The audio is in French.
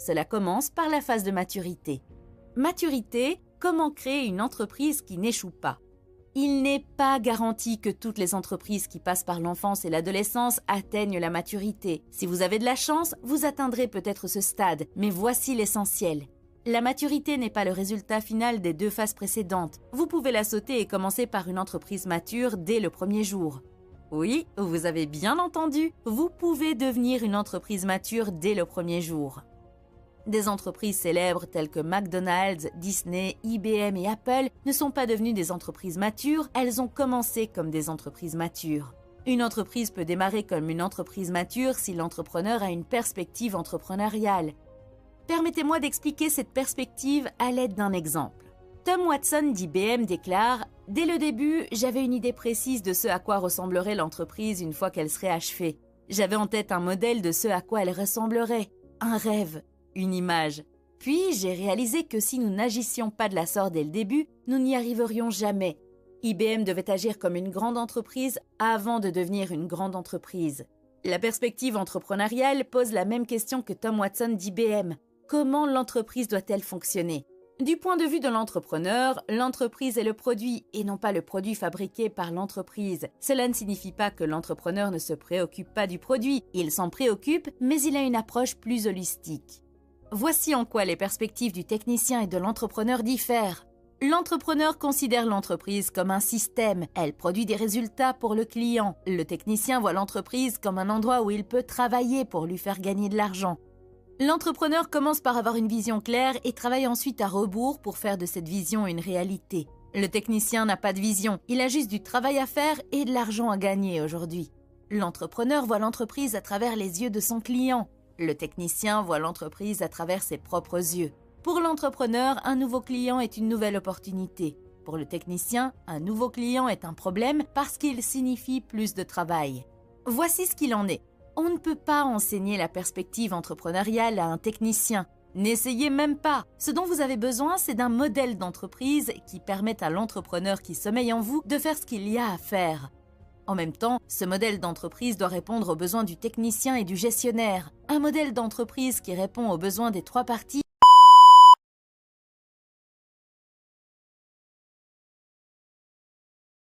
Cela commence par la phase de maturité. Maturité, comment créer une entreprise qui n'échoue pas? Il n'est pas garanti que toutes les entreprises qui passent par l'enfance et l'adolescence atteignent la maturité. Si vous avez de la chance, vous atteindrez peut-être ce stade, mais voici l'essentiel. La maturité n'est pas le résultat final des 2 phases précédentes. Vous pouvez la sauter et commencer par une entreprise mature dès le premier jour. Oui, vous avez bien entendu, vous pouvez devenir une entreprise mature dès le premier jour. Des entreprises célèbres telles que McDonald's, Disney, IBM et Apple ne sont pas devenues des entreprises matures, elles ont commencé comme des entreprises matures. Une entreprise peut démarrer comme une entreprise mature si l'entrepreneur a une perspective entrepreneuriale. Permettez-moi d'expliquer cette perspective à l'aide d'un exemple. Tom Watson d'IBM déclare « Dès le début, j'avais une idée précise de ce à quoi ressemblerait l'entreprise une fois qu'elle serait achevée. J'avais en tête un modèle de ce à quoi elle ressemblerait, un rêve. Une image. Puis, j'ai réalisé que si nous n'agissions pas de la sorte dès le début, nous n'y arriverions jamais. IBM devait agir comme une grande entreprise avant de devenir une grande entreprise. La perspective entrepreneuriale pose la même question que Tom Watson d'IBM. Comment l'entreprise doit-elle fonctionner? Du point de vue de l'entrepreneur, l'entreprise est le produit et non pas le produit fabriqué par l'entreprise. Cela ne signifie pas que l'entrepreneur ne se préoccupe pas du produit. Il s'en préoccupe, mais il a une approche plus holistique. Voici en quoi les perspectives du technicien et de l'entrepreneur diffèrent. L'entrepreneur considère l'entreprise comme un système. Elle produit des résultats pour le client. Le technicien voit l'entreprise comme un endroit où il peut travailler pour lui faire gagner de l'argent. L'entrepreneur commence par avoir une vision claire et travaille ensuite à rebours pour faire de cette vision une réalité. Le technicien n'a pas de vision. Il a juste du travail à faire et de l'argent à gagner aujourd'hui. L'entrepreneur voit l'entreprise à travers les yeux de son client. Le technicien voit l'entreprise à travers ses propres yeux. Pour l'entrepreneur, un nouveau client est une nouvelle opportunité. Pour le technicien, un nouveau client est un problème parce qu'il signifie plus de travail. Voici ce qu'il en est. On ne peut pas enseigner la perspective entrepreneuriale à un technicien. N'essayez même pas. Ce dont vous avez besoin, c'est d'un modèle d'entreprise qui permette à l'entrepreneur qui sommeille en vous de faire ce qu'il y a à faire. En même temps, ce modèle d'entreprise doit répondre aux besoins du technicien et du gestionnaire. Un modèle d'entreprise qui répond aux besoins des 3 parties